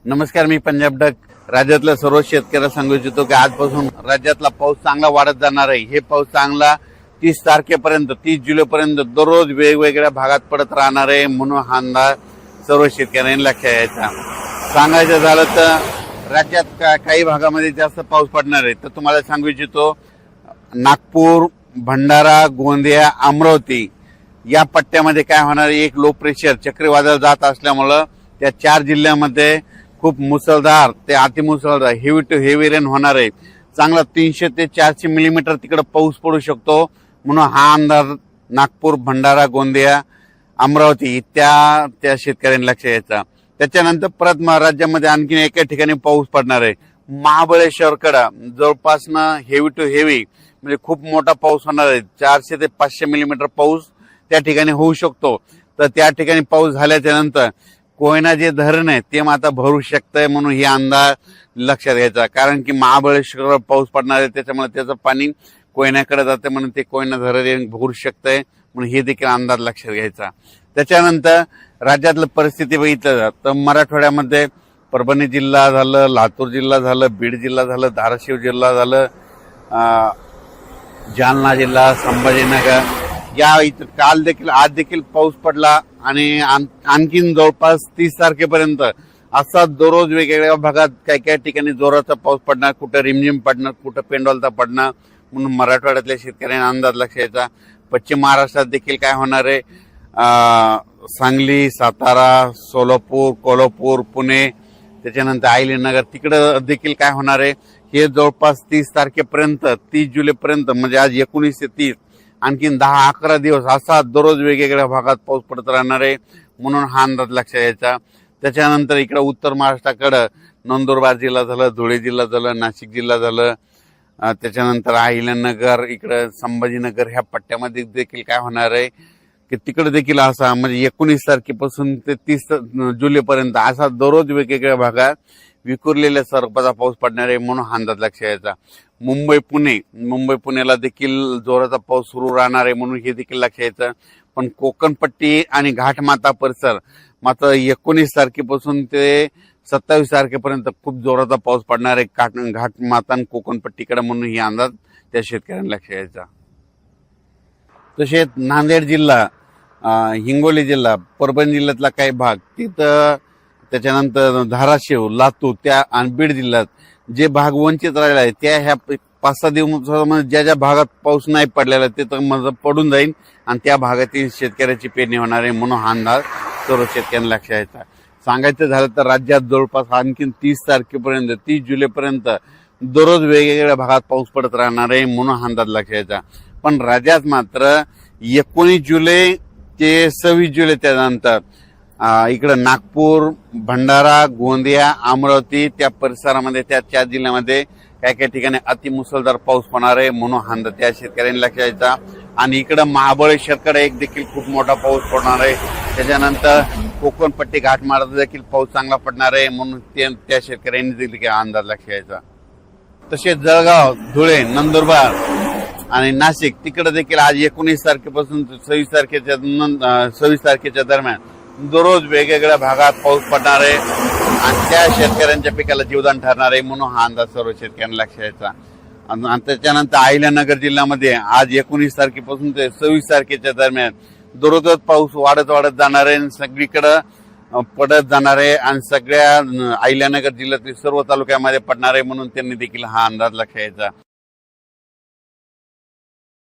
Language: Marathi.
नमस्कार, मी पंजाब डक. राज्यातल्या सर्व शेतकऱ्यांना सांगू इच्छितो की आजपासून राज्यातला पाऊस चांगला वाढत जाणार आहे. हे पाऊस चांगला 30 तारखेपर्यंत 30 जुलैपर्यंत दररोज वेगवेगळ्या भागात पडत राहणार आहे. म्हणून हा अंदाज सर्व शेतकऱ्यांनी लक्षात घ्यायचा. सांगायचं झालं तर राज्यात काही भागामध्ये जास्त पाऊस पडणार आहे. तर तुम्हाला सांगू इच्छितो, नागपूर, भंडारा, गोंदिया, अमरावती या पट्ट्यामध्ये काय होणार आहे, एक लो प्रेशर चक्रीवादळ जात असल्यामुळं त्या 4 जिल्ह्यामध्ये खूप मुसळधार ते अतिमुसळधार हेवी टू हेवी रेन होणार आहे. चांगला 300 ते 400 मिलीमीटर तिकडे पाऊस पडू शकतो. म्हणून हा अंदाज नागपूर, भंडारा, गोंदिया, अमरावती त्या शेतकऱ्यांनी लक्ष द्यायचा. त्याच्यानंतर परत राज्यामध्ये आणखी एका ठिकाणी पाऊस पडणार आहे. महाबळेश्वरकडे जवळपास हेवी टू हेवी म्हणजे खूप मोठा पाऊस होणार आहे. 400 ते 500 मिलीमीटर पाऊस त्या ठिकाणी होऊ शकतो. तर त्या ठिकाणी पाऊस झाल्याच्या नंतर कोयना जे धरण आहे ते आता भरू शकतंय. म्हणून हे अंदाज लक्षात घ्यायचा. कारण की महाबळेश्वर पाऊस पडणार आहे, त्याच्यामुळे त्याचं पाणी कोयनाकडे जाते, म्हणून ते कोयना धरण भरू शकतंय. म्हणून हे देखील अंदाज लक्षात घ्यायचा. त्याच्यानंतर राज्यातलं परिस्थिती बघितलं तर मराठवाड्यामध्ये परभणी जिल्हा झालं, लातूर जिल्हा झालं, बीड जिल्हा झालं, धाराशिव जिल्हा झालं, जालना जिल्हा, संभाजीनगर या इथं काल देखील आज देखील पाऊस पडला. आणि आणखीन जवळपास 30 तारखेपर्यंत असा दररोज वेगवेगळ्या भागात काही काही ठिकाणी जोराचा पाऊस पडणार, कुठं रिमझिम पडणार, कुठं पेंडोलता पडणार. म्हणून मराठवाड्यातल्या शेतकऱ्यांना अंदाज लक्षात यायचा. पश्चिम महाराष्ट्रात देखील काय होणार आहे, सांगली, सातारा, सोलापूर, कोल्हापूर, पुणे, त्याच्यानंतर अहिल्यानगर तिकडं देखील काय होणार आहे, हे जवळपास 30 तारखेपर्यंत 30 जुलैपर्यंत म्हणजे आज 19 ते 30 आणखीन 10-11 दिवस असा दररोज वेगवेगळ्या भागात पाऊस पडत राहणार आहे. म्हणून हा अंदाज लक्षात यायचा. त्याच्यानंतर इकडे उत्तर महाराष्ट्राकडं नंदुरबार जिल्हा झालं, धुळे जिल्हा झालं, नाशिक जिल्हा झालं, त्याच्यानंतर अहिल्यानगर, इकडं संभाजीनगर ह्या पट्ट्यामध्ये देखील काय होणार आहे की तिकडे देखील असा म्हणजे 19 तारखेपासून ते 30 जुलैपर्यंत असा दररोज वेगवेगळ्या भागात विखुरलेल्या स्वरूपाचा पाऊस पडणार आहे. म्हणून हा अंदाज लक्षात यायचा. मुंबई पुण्याला देखील जोराचा पाऊस सुरू राहणार आहे. म्हणून हे देखील लक्षात यायचं. पण कोकणपट्टी आणि घाटमाता परिसर मात्र 19 तारखेपासून ते 27 तारखेपर्यंत खूप जोराचा पाऊस पडणार आहे घाटमाता आणि कोकणपट्टीकडे. म्हणून ही अंदाज त्या शेतकऱ्यांना लक्षात यायचा. तसेच नांदेड जिल्हा, हिंगोली जिल्हा, परभणी जिल्ह्यातला काही भाग तिथं, त्याच्यानंतर धाराशिव, लातूर त्या आणि बीड जिल्ह्यात जे भाग वंचित राहिला आहे त्या ह्या 5-6 दिवसामध्ये ज्या भागात पाऊस नाही पडलेला तिथं पडून जाईल आणि त्या भागातील शेतकऱ्याची पेरणी होणार आहे. म्हणून हा अंदाज सर्व शेतकऱ्यांना लक्षात यायचा. सांगायचं झालं तर राज्यात जवळपास आणखीन 30 तारखेपर्यंत 30 जुलैपर्यंत दररोज वेगवेगळ्या भागात पाऊस पडत राहणार आहे. म्हणून हा अंदाज लक्षात यायचा. पण राज्यात मात्र 19 जुलै ते 26 जुलै त्यानंतर इकडं नागपूर, भंडारा, गोंदिया, अमरावती त्या परिसरामध्ये त्या 4 जिल्ह्यामध्ये काही काही ठिकाणी अतिमुसळधार पाऊस होणार आहे. म्हणून हा अंदाज त्या शेतकऱ्यांनी लक्षात यायचा. आणि इकडं महाबळेश्वरकडे एक देखील खूप मोठा पाऊस पडणार आहे. त्याच्यानंतर कोकणपट्टी घाटमाळात देखील पाऊस चांगला पडणार आहे. म्हणून त्या शेतकऱ्यांनी देखील अंदाज लक्षात यायचा. तसेच जळगाव, धुळे, नंदुरबार आणि नाशिक तिकडे देखील आज 19 तारखेपासून 26 तारखेच्या दरम्यान दररोज वेगवेगळ्या भागात पाऊस पडणार आहे आणि त्या शेतकऱ्यांच्या पिकाला जीवदान ठरणार आहे. म्हणून हा अंदाज सर्व शेतकऱ्यांना लक्षात यायचा. आणि त्याच्यानंतर अहिल्यानगर जिल्ह्यामध्ये आज 19 तारखेपासून ते 26 तारखेच्या दरम्यान दररोजच पाऊस वाढत जाणार आहे, सगळीकडे पडत जाणार आहे आणि सगळ्या अहिल्यानगर जिल्ह्यातील सर्व तालुक्यामध्ये पडणार आहे. म्हणून त्यांनी देखील हा अंदाज लक्षात यायचा.